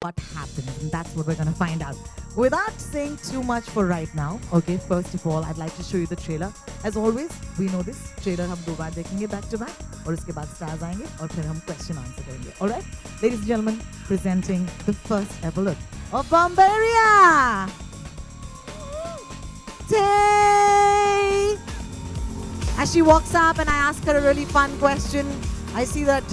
what happened, and that's what we're going to find out. Without saying too much for right now, okay, first of all, I'd like to show you the trailer. As always, we know this trailer हम दो बार देखेंगे back to back, और उसके बाद stars आएंगे, और फिर हम question answer करेंगे. All right, ladies and gentlemen, presenting the first ever look of Bombairiya. Tay! As she walks up and I ask her a really fun question, I see that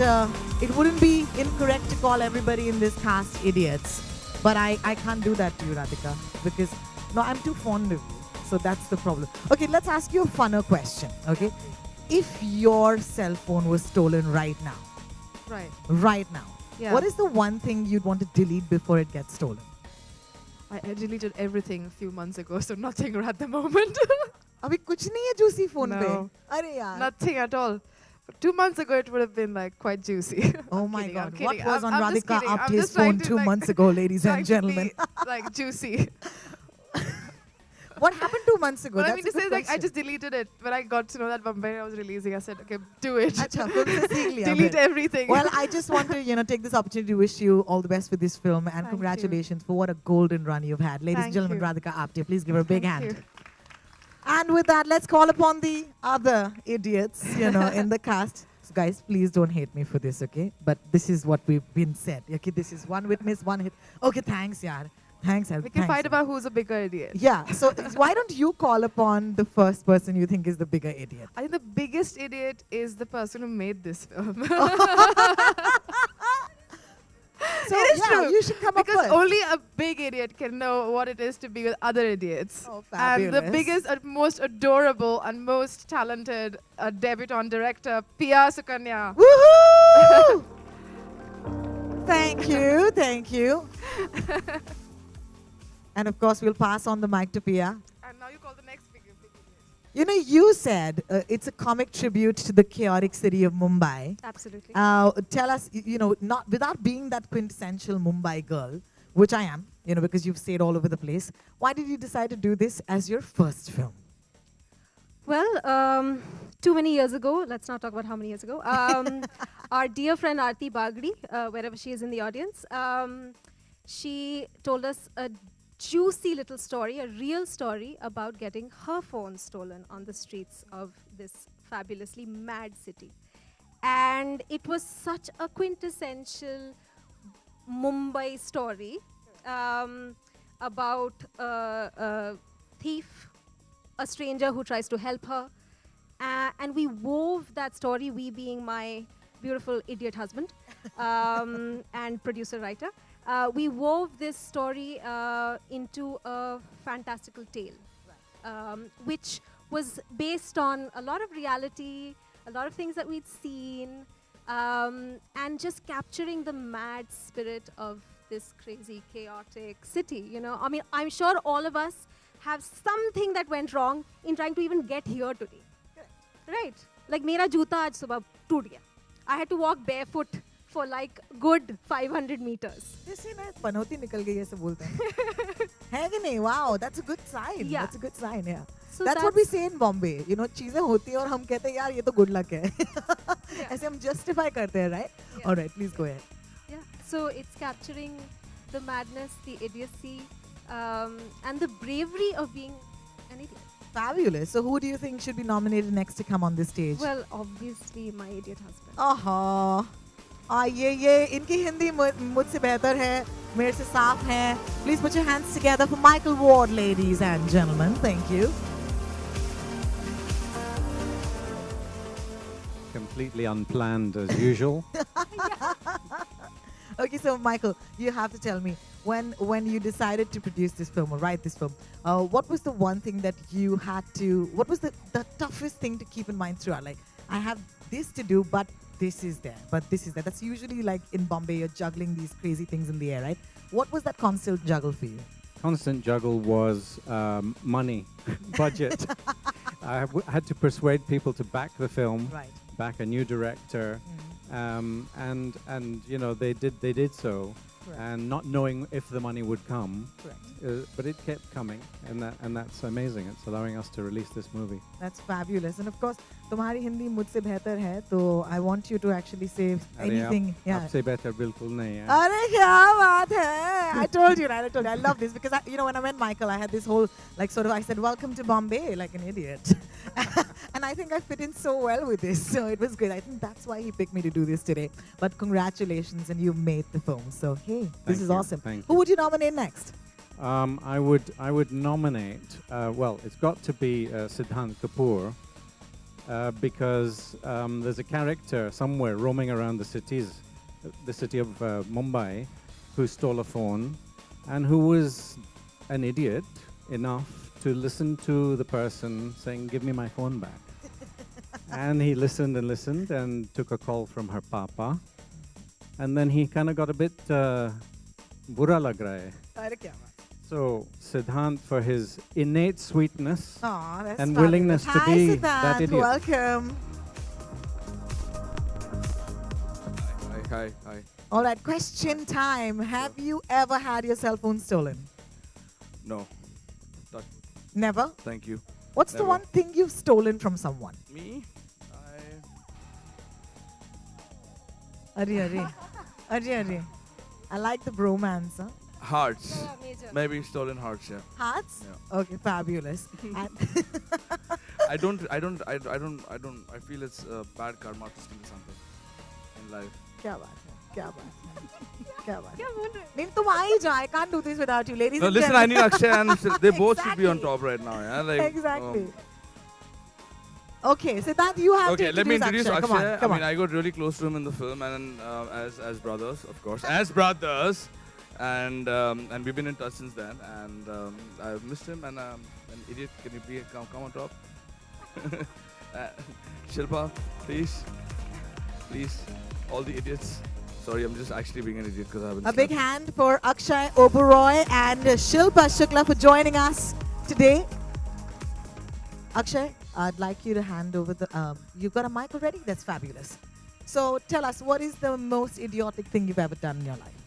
it wouldn't be incorrect to call everybody in this cast idiots. But I can't do that to you, Radhika, because, no, I'm too fond of you. So that's the problem. Okay, let's ask you a funner question, okay? If your cell phone was stolen right now. Right now. Yeah. What is the one thing you'd want to delete before it gets stolen? I deleted everything a few months ago, so nothing at the moment. अभी कुछ नहीं है juicy phone पे. No. अरे यार. Nothing at all. But 2 months ago, it would have been like quite juicy. Oh I'm my kidding, God. I'm What kidding. was on I'm just Radhika kidding. I'm Apte's just trying phone to, 2 like, months ago, ladies and trying to gentlemen? be, like juicy. What happened 2 months ago? But I That's mean a to good say, like, I question. just deleted it. When I got to know that Bombairiya was releasing, I said, okay, do it. अच्छा, फिर से सीख लिया Delete फिर. everything. Well, I just want to, take this opportunity to wish you all the best with this film and Thank congratulations for what a golden run you've had. Ladies and Thank gentlemen, you. Radhika Apte, please give her a big Thank hand. you. And with that, let's call upon the other idiots, in the cast. So guys, please don't hate me for this, okay? But this is what we've been said. Okay, this is one witness, one hit. Okay, thanks, yaar. Thanks, We can fight about who's a bigger idiot. Yeah, so why don't you call upon the first person you think is the bigger idiot? I think the biggest idiot is the person who made this film. So It is yeah, true. you should come Because up first. only a big idiot can know what it is to be with other idiots. Oh, And the fabulous. biggest, most adorable and most talented debutante director, Pia Sukanya. Woohoo! Thank you. And of course, we'll pass on the mic to Pia. And now you call the next big idiot. You said it's a comic tribute to the chaotic city of Mumbai. Absolutely. Tell us, not without being that quintessential Mumbai girl, which I am, because you've stayed all over the place. Why did you decide to do this as your first film? Well, too many years ago, let's not talk about how many years ago, our dear friend Aarti Bagri, wherever she is in the audience, she told us a juicy little story, a real story about getting her phone stolen on the streets of this fabulously mad city. And it was such a quintessential Mumbai story about a thief, a stranger who tries to help her. And we wove that story, we being my beautiful idiot husband and producer-writer. We wove this story into a fantastical tale, which was based on a lot of reality, a lot of things that we'd seen, and just capturing the mad spirit of this crazy, chaotic city. I mean, I'm sure all of us have something that went wrong in trying to even get here today. Right? Like, mera joota aaj subah toot gaya. I had to walk barefoot for like good 500 meters. जैसे ना पनौती निकल गई ऐसे बोलते हैं. है कि नहीं? Wow, that's a good sign. Yeah. That's a good sign, yeah. So that's what we say in Bombay. चीजें होती हैं और हम कहते हैं यार ये तो good luck है. ऐसे हम justify करते हैं, right? Yeah. All right, please go ahead. Yeah. So it's capturing the madness, the idiocy, and the bravery of being an idiot. Fabulous. So who do you think should be nominated next to come on this stage? Well, obviously my idiot husband. ये इनकी हिंदी मुझसे बेहतर है, मेरे से साफ है. Please put your hands together for Michael Ward, ladies and gentlemen. Thank you. Completely unplanned as usual. Okay, so Michael, you have to tell me, when you decided to produce this film or write this film, what was the one thing that you had to, what was the toughest thing to keep in mind throughout? Like, I have this to do, but this is there, but this is there. That's usually like in Bombay, you're juggling these crazy things in the air, right? What was that constant juggle for you? Constant juggle was money, budget. I had to persuade people to back the film, Right. back a new director, and they did so. and not knowing if the money would come. Correct. But it kept coming, and that's amazing. It's allowing us to release this movie. That's fabulous. And of course, तुम्हारी हिंदी मुझसे बेहतर है, तो I want you to actually say anything. आपसे better बिल्कुल नहीं है. अरे क्या बात है? I told you, right? I told you. I love this because when I met Michael, I had this whole I said, "Welcome to Bombay," like an idiot, and I think I fit in so well with this. So it was great. I think that's why he picked me to do this today. But congratulations, and you've made the film. So hey, this is awesome. Thank Who would you nominate next? I would nominate. Well, it's got to be Siddhanth Kapoor because there's a character somewhere roaming around the city of Mumbai, who stole a phone, and who was an idiot enough to listen to the person saying, "Give me my phone back." And he listened and listened and took a call from her papa, and then he kind of got a bit bura lag raha hai. So Siddhanth, for his innate sweetness and willingness to be that idiot. Welcome. Hi. All right, question time. Have you ever had your cell phone stolen? No. Never? Thank you. What's the Never. one thing you've stolen from someone? Me? Arre. I like the bromance, huh? Hearts. Yeah, major. Maybe stolen hearts, yeah. Hearts? Yeah. Okay, fabulous. And I feel it's bad karma to steal something in life. क्या बात है? नहीं तुम आ ही जाओ. I can't do this without you, ladies No, and listen, I gentlemen. need Akshay and they both should be on Exactly. top right now, yeah? Like, Exactly. Okay, Siddhanth, you have to Okay, let me introduce Akshay. Come I on. got really close to him in the film, and as brothers, of course, as brothers, and we've been in touch since then. And I've missed him. And an idiot, can you come on top? Shilpa, please, all the idiots. Sorry, I'm just actually being an idiot because I haven't. A big slept. hand for Akshay Oberoi and Shilpa Shukla for joining us today. Akshay, I'd like you to hand over the. You've got a mic already? That's fabulous. So tell us, what is the most idiotic thing you've ever done in your life?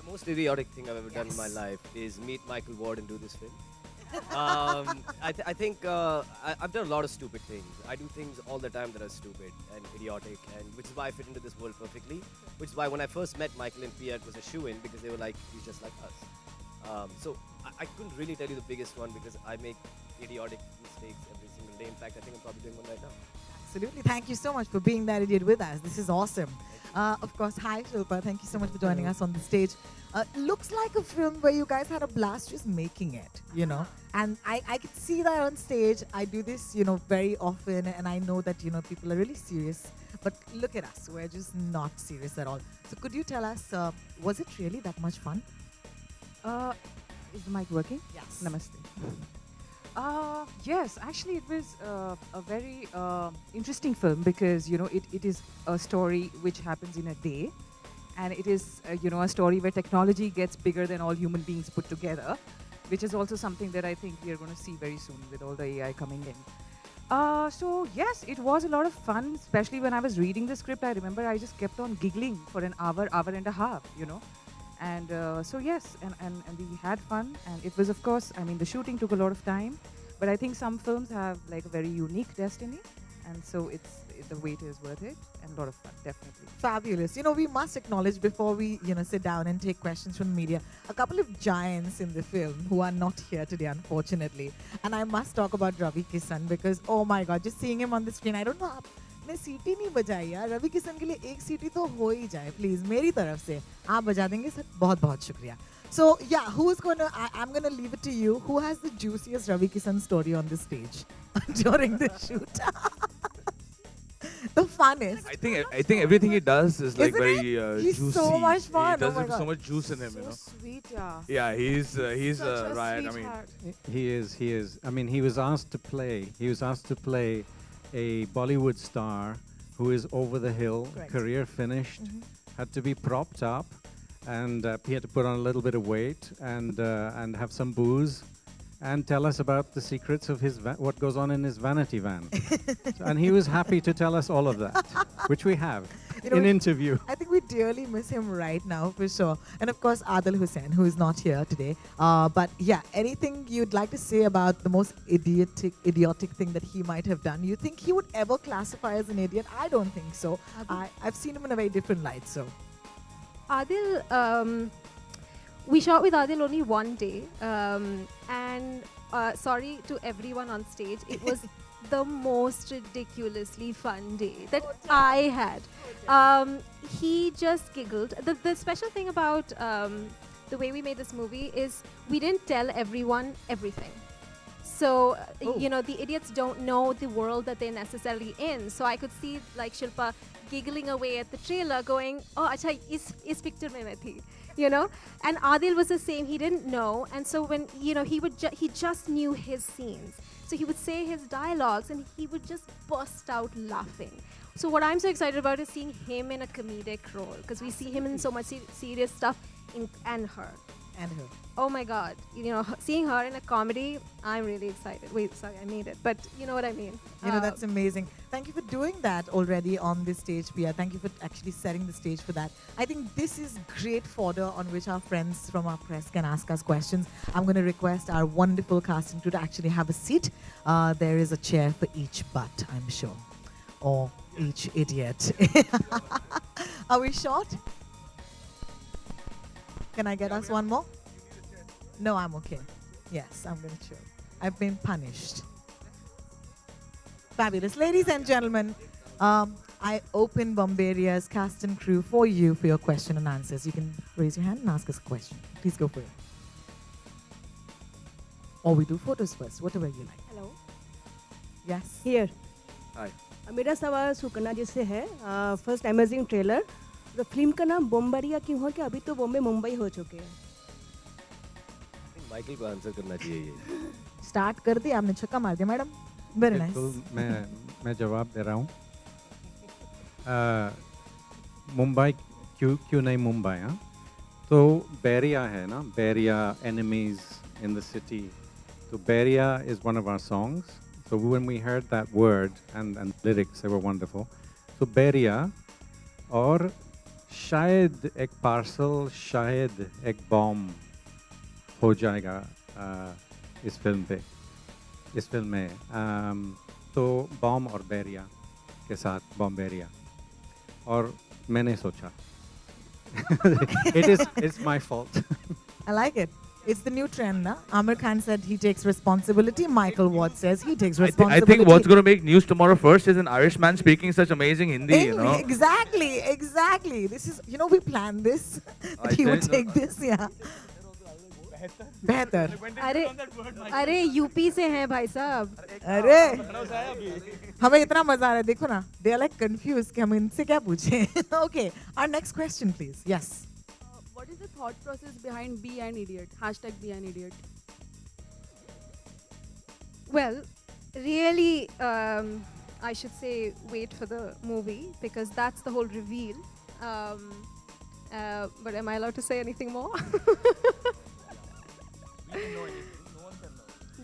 The most idiotic thing I've ever done in my life is meet Michael Ward and do this film. I think I've done a lot of stupid things. I do things all the time that are stupid and idiotic, and which is why I fit into this world perfectly. Which is why when I first met Michael and Pia, it was a shoo-in because they were like, he's just like us. So I couldn't really tell you the biggest one because I make idiotic mistakes every single day. In fact, I think I'm probably doing one right now. Absolutely. Thank you so much for being that idiot with us. This is awesome. Of course, hi Shilpa. Thank you so much for joining us on the stage. Looks like a film where you guys had a blast just making it, And I can see that on stage. I do this, very often, and I know that, people are really serious. But look at us. We're just not serious at all. So could you tell us, was it really that much fun? Is the mic working? Yes. Namaste. Yes, actually it was a very interesting film because, it is a story which happens in a day. And it is, a story where technology gets bigger than all human beings put together, which is also something that I think we are going to see very soon with all the AI coming in. So yes, it was a lot of fun, especially when I was reading the script. I remember I just kept on giggling for an hour and a half, And so yes, and we had fun, and it was, of course, the shooting took a lot of time, but I think some films have like a very unique destiny, and so the wait is worth it, and a lot of fun, definitely. Fabulous. We must acknowledge before we, sit down and take questions from the media, a couple of giants in the film who are not here today, unfortunately. And I must talk about Ravi Kishan because, oh my God, just seeing him on the screen, I don't know. आपने सीटी नहीं बजाई यार. रवि किशन के लिए एक सीटी तो हो ही जाए प्लीज मेरी तरफ से. आप बजा देंगे सर. बहुत बहुत शुक्रिया. So yeah, I'm gonna leave it to you. Who has the juiciest Ravi Kishan story on the stage during the shoot? The funnest. I think everything he does is like Isn't very it? He's juicy. so much fun. He does Oh my have so God. much juice in him, So sweet, yeah. Yeah, he's Such a right. sweetheart. He is. He was asked to play a Bollywood star who is over the hill, Correct. career finished, had to be propped up, and he had to put on a little bit of weight and have some booze, and tell us about the secrets of what goes on in his vanity van. And he was happy to tell us all of that, which we have. You know, in interview. I think we dearly miss him right now, for sure. And of course, Adil Hussain, who is not here today. But yeah, anything you'd like to say about the most idiotic thing that he might have done? You think he would ever classify as an idiot? I don't think so. I've seen him in a very different light, so. Adil, we shot with Adil only one day, and sorry to everyone on stage, it was the most ridiculously fun day that I had. He just giggled. The special thing about the way we made this movie is we didn't tell everyone everything. So, you know, the idiots don't know the world that they're necessarily in. So I could see like Shilpa giggling away at the trailer going, oh, acha, is picture mein main thi. You know, and Adil was the same. He didn't know, and so when he just knew his scenes. So he would say his dialogues, and he would just burst out laughing. So what I'm so excited about is seeing him in a comedic role, because we see him in so much serious stuff, and her. And her. Oh my God! You know, seeing her in a comedy, I'm really excited. Wait, sorry, I made it, but you know what I mean. You know, that's amazing. Thank you for doing that already on this stage, Pia. Thank you for actually setting the stage for that. I think this is great fodder on which our friends from our press can ask us questions. I'm going to request our wonderful cast and crew to actually have a seat. There is a chair for each butt, I'm sure. Or each idiot. Are we short? Can I get us one more? No, I'm okay. Yes, I'm going to chill. I've been punished. Fabulous. Ladies and gentlemen, I open Bombairiya's cast and crew for you for your question and answers. You can raise your hand and ask us a question. Please go for it. Or we do photos first, whatever you like. Hello Yes. Here Hi. मेरा सवाल सुकन्या जी से है first amazing trailer तो film का नाम बम्बरिया क्यों है कि अभी तो बॉम्बे मुंबई हो चुके हैं माइकल को आंसर करना चाहिए ये स्टार्ट कर दिया आपने छक्का मार दिया मैडम वेरी बिल्कुल नाइस मैं जवाब दे रहा हूँ मुंबई क्यों नहीं मुंबई हाँ तो बैरिया है ना Bairiya enemies in the city so Bairia is one of our songs so when we heard that word and lyrics they were wonderful so Bairia और शायद एक पार्सल शायद एक बॉम्ब हो जाएगा इस फिल्म में तो बॉम्ब और बैरिया के साथ बॉम्बेरिया और मैंने सोचा it's my fault. I like it. It's the new trend, na? Amir Khan said he takes responsibility. Michael Watt says he takes I responsibility. think what's going to make news tomorrow first is an Irish man speaking such amazing Hindi, you know. Exactly. This is, you know, we planned this. I He would didn't take this, yeah. बेहतर अरे UP से हैं भाई साहब अरे हमें इतना मजा आ रहा है देखो ना they are like confused कि हम इनसे क्या पूछें okay our next question please yes what is the thought process behind be an idiot #be an idiot Well, really, I should say wait for the movie because that's the whole reveal. But am I allowed to say anything more?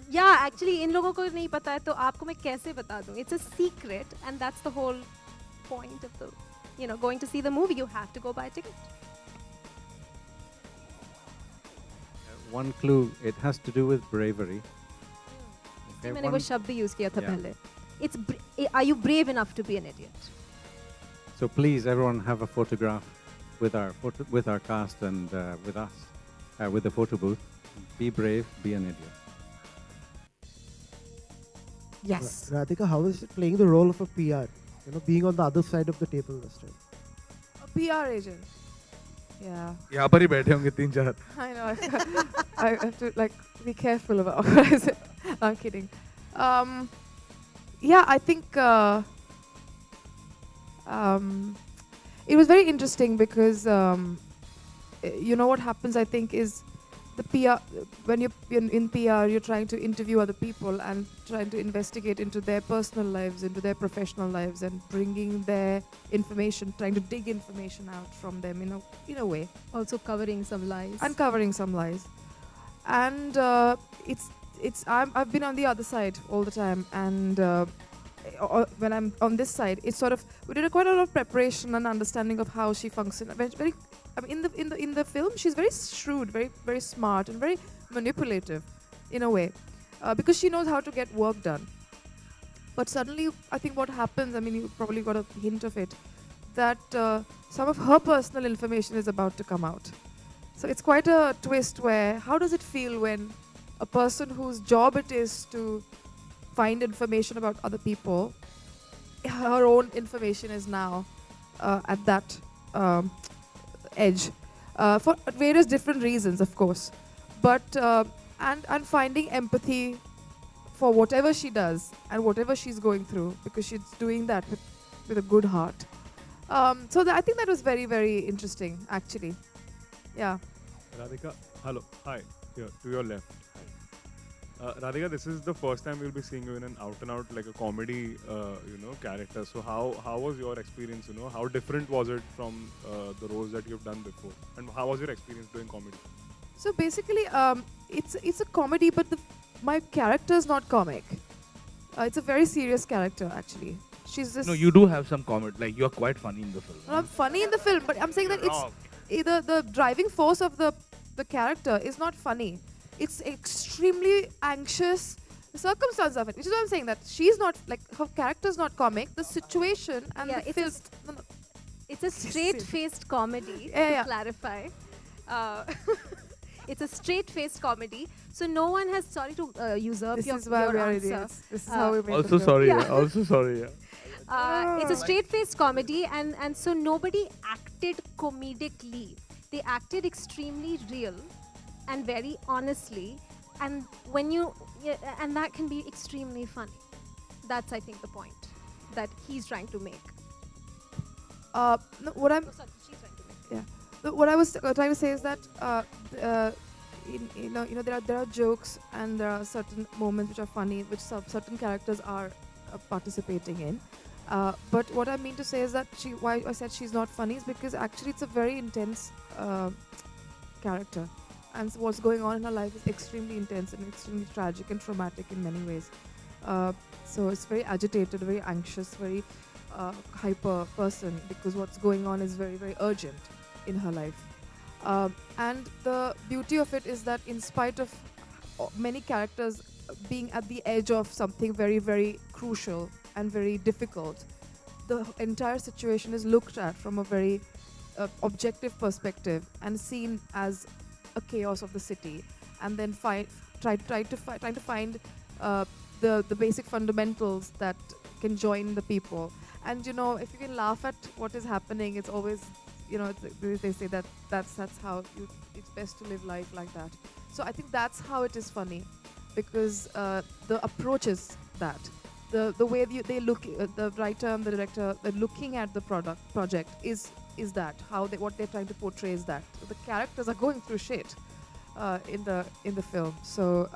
Yeah, actually, इन लोगों को नहीं पता है तो आपको मैं कैसे बता दूँ? It's a secret, and that's the whole point of the, you know, going to see the movie. You have to go buy a ticket. One clue it has to do with bravery okay, मैंने वो शब्द use किया था Yeah. पहले. Are you brave enough to be an idiot? so please everyone have a photograph with our cast and with us with the photo booth be brave be an idiot yes Radhika, how is it playing the role of a PR? You know, being on the other side of the table this time. a PR agent yeah यहाँ पर ही बैठे होंगे 3-4 I know I have to like be careful about what I say I'm kidding yeah I think it was very interesting because you know what happens I think is the PR when you're in PR you're trying to interview other people and trying to investigate into their personal lives into their professional lives and bringing their information trying to dig information out from them in a way Also covering some lies. uncovering some lies and I've been on the other side all the time and when I'm on this side, it's sort of we did quite a lot of preparation and understanding of how she functions. Very, I mean, in the film, she's very shrewd, very smart, and very manipulative, in a way, because she knows how to get work done. But suddenly, I think what happens, I mean, you probably got a hint of it, that some of her personal information is about to come out. So it's quite a twist where, how does it feel when a person whose job it is to find information about other people, her own information is now at that edge, for various different reasons, of course. But, and finding empathy for whatever she does and whatever she's going through, because she's doing that with a good heart. So I think that was very, very interesting, actually. Yeah. Radhika, hello, hi, here, to your left. Radhika, this is the first time we'll be seeing you in an out-and-out, like a comedy, character. So how was your experience, how different was it from the roles that you've done before? And how was your experience doing comedy? So basically, it's a comedy, but my character is not comic. It's a very serious character, actually. She's this. No, you do have some comment. Like, you're quite funny in the film. I'm funny in the film, but I'm saying that it's either the driving force of the character is not funny. It's extremely anxious. The circumstances of it, which is why I'm saying that she's not, like, her character's not comic. The situation and the film. It's a straight-faced comedy, to clarify. It's a straight-faced comedy. So no one has, sorry to usurp your answer. This is how we made Also the film. sorry, Yeah. Also sorry, It's a straight-faced comedy, and so nobody acted comedically. They acted extremely real and very honestly, and and that can be extremely funny. That's, I think, the point that he's trying to make. No, what I'm She's trying to make. Yeah. What I was trying to say is that there are jokes and there are certain moments which are funny, which certain characters are participating in. But what I mean to say is that why I said she's not funny is because actually it's a very intense character, and what's going on in her life is extremely intense and extremely tragic and traumatic in many ways. So it's very agitated, very anxious, very hyper person, because what's going on is very, very urgent in her life. And the beauty of it is that in spite of many characters being at the edge of something very, very crucial and very difficult, the entire situation is looked at from a very objective perspective and seen as a chaos of the city, and then trying to find the basic fundamentals that can join the people. And if you can laugh at what is happening, it's always, they say that's how it's best to live life like that. So I think that's how it is funny, because the approach is that. The way they look, the writer and the director, they're looking at the project is that what they're trying to portray is that the characters are going through shit in the film. So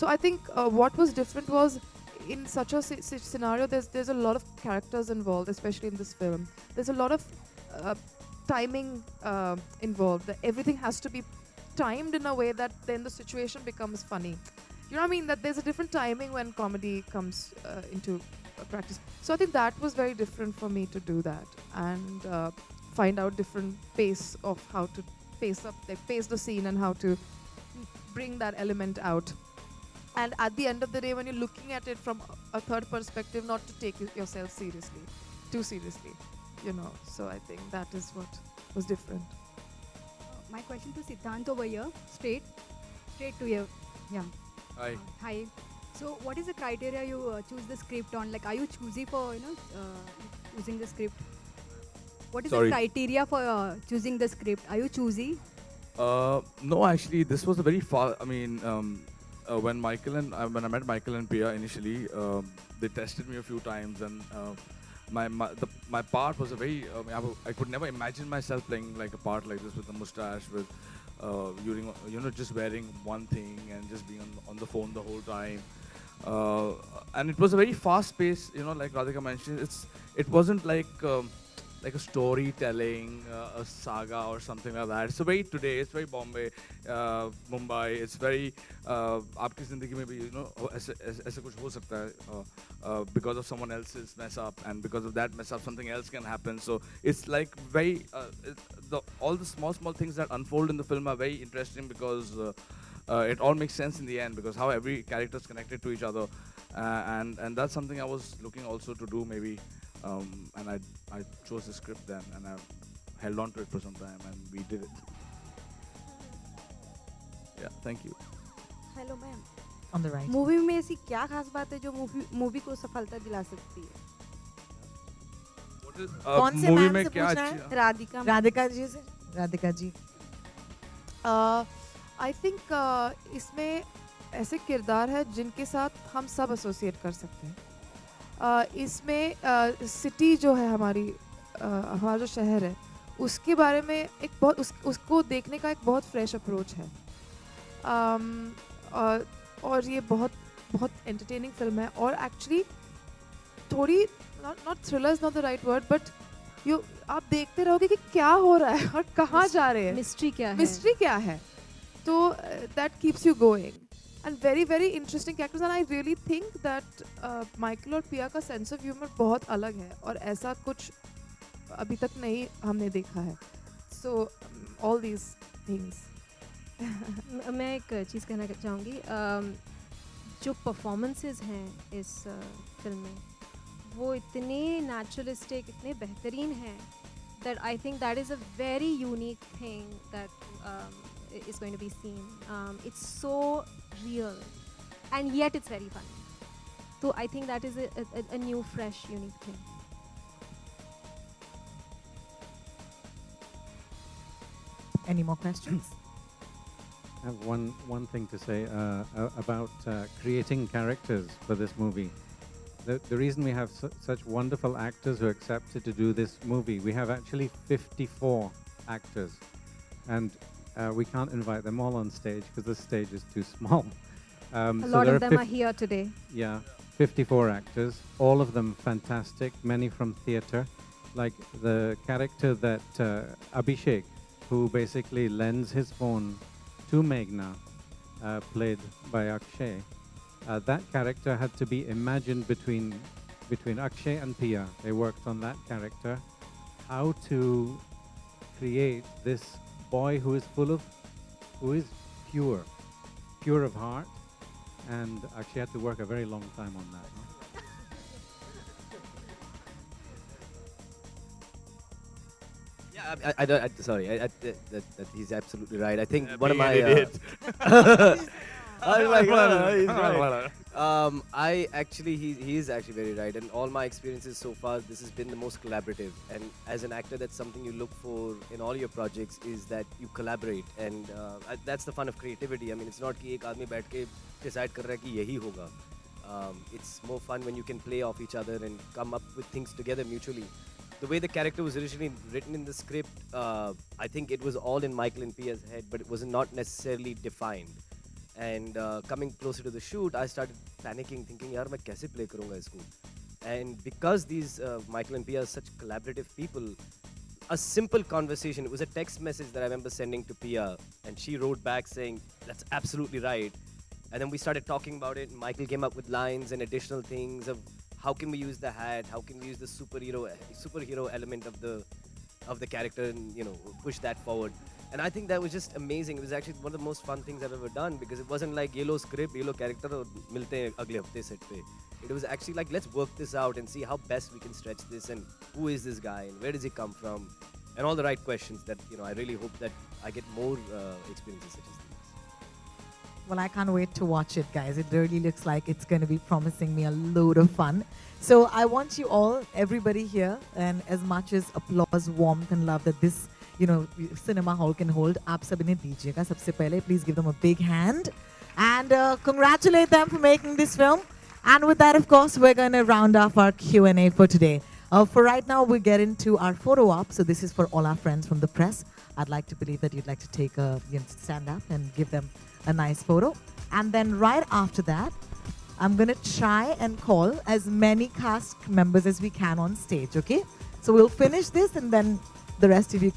I think what was different was, in such a scenario, there's a lot of characters involved, especially in this film. There's a lot of timing involved. Everything has to be timed in a way that then the situation becomes funny. You know what I mean? That there's a different timing when comedy comes into practice. So I think that was very different for me to do that and find out different pace of how to pace the scene and how to bring that element out. And at the end of the day, when you're looking at it from a third perspective, not to take yourself too seriously, So I think that is what was different. My question to Siddhanth over here, straight to you. Yeah. Hi. Hi. So, what is the criteria you choose the script on? Like, are you choosy for choosing the script? What is the criteria for choosing the script? Are you choosy? No, actually, this was a very far. I mean, when I met Michael and Pia initially, they tested me a few times, and my part was a very. I could never imagine myself playing like a part like this with a mustache, with just wearing one thing and just being on the phone the whole time. And it was a very fast pace, like Radhika mentioned. It wasn't like like a storytelling, a saga or something like that. It's very today. It's very Bombay, Mumbai. It's very आपकी ज़िंदगी में भी ऐसे कुछ हो सकता है because of someone else's mess up, and because of that mess up something else can happen. So it's like very all the small things that unfold in the film are very interesting because it all makes sense in the end, because how every character is connected to each other, and that's something I was looking also to do maybe, and I chose the script then, and I held on to it for some time, and we did it. Yeah, thank you. Hello ma'am, On the right. Movie में ऐसी क्या खास बात है जो movie को सफलता दिला सकती है? कौन से मूवी मैम में से क्या पूछना अच्छी- है? राधिका राधिका जी से। राधिका जी। आई थिंक इसमें ऐसे किरदार है जिनके साथ हम सब एसोसिएट कर सकते हैं। इसमें सिटी जो है हमारी, हमारा जो शहर है, उसके बारे में एक बहुत उसको देखने का एक बहुत फ्रेश अप्रोच है। और ये बहुत एंटरटेनिंग फिल्म है, और एक्चुअली थोड़ी not thriller is not the right word, but आप देखते रहोगे कि क्या हो रहा है और कहाँ जा रहे हैं, मिस्ट्री क्या है, तो that keeps you going, and very very interesting characters, and I really think that Michael और पिया का सेंस ऑफ ह्यूमर बहुत अलग है, और ऐसा कुछ अभी तक नहीं हमने देखा है। So all these things. मैं एक चीज़ कहना चाहूँगी, जो परफॉर्मेंसेस हैं इस फिल्म में वो इतने नेचुरलिस्टिक, इतने बेहतरीन हैं, that I think that is a very unique thing that is going to be seen. It's so real and yet it's very funny. So I think that is a new, fresh, unique thing. Any more questions? I have one thing to say about creating characters for this movie. The reason we have such wonderful actors who accepted to do this movie, we have actually 54 actors, and we can't invite them all on stage because the stage is too small. A lot of them are here today. Yeah, 54 actors, all of them fantastic, many from theatre. Like the character that Abhishek, who basically lends his phone to Meghna, played by Akshay. That character had to be imagined between Akshay and Pia. They worked on that character. How to create this boy who is pure of heart, and Akshay had to work a very long time on that. Yeah, I don't. Sorry, that he's absolutely right. I think one of my. He's right. I actually, he is actually very right. And all my experiences so far, this has been the most collaborative. And as an actor, that's something you look for in all your projects, is that you collaborate. And that's the fun of creativity. I mean, it's not कि एक आदमी बैठ के decide कर रहा है कि यही होगा. It's more fun when you can play off each other and come up with things together mutually. The way the character was originally written in the script, I think it was all in Michael and Pia's head, but it was not necessarily defined. And coming closer to the shoot, I started panicking, thinking, "Yaar, मैं कैसे play करूँगा इसको?" And because these Michael and Pia are such collaborative people, a simple conversation. It was a text message that I remember sending to Pia, and she wrote back saying, "That's absolutely right." And then we started talking about it, and Michael came up with lines and additional things of how can we use the hat, how can we use the superhero element of the character, and push that forward. And I think that was just amazing. It was actually one of the most fun things I've ever done, because it wasn't like yellow script, yellow character, और मिलते हैं अगले हफ्ते set पे. It was actually like, let's work this out and see how best we can stretch this, and who is this guy and where does he come from, and all the right questions that I really hope that I get more experiences such as these. Well, I can't wait to watch it, guys. It really looks like it's going to be promising me a load of fun. So I want you all, everybody here, and as much as applause, warmth and love that this cinema hall can hold, aap sab inhe dijiyega. Sabse pehle, please give them a big hand and congratulate them for making this film. And with that, of course, we're going to round off our Q&A for today. For right now, we get into our photo op. So this is for all our friends from the press. I'd like to believe that you'd like to take stand up and give them a nice photo. And then right after that, I'm going to try and call as many cast members as we can on stage, okay? So we'll finish this and then the rest of you.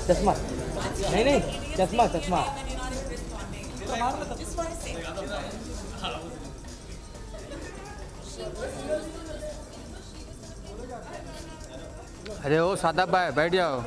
चश्मा नहीं नहीं चश्मा चश्मा अरे ओ सादा भाई बैठ जाओ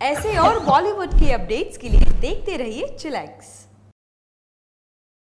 ऐसे और बॉलीवुड के अपडेट्स के लिए देखते रहिए चिलैक्स।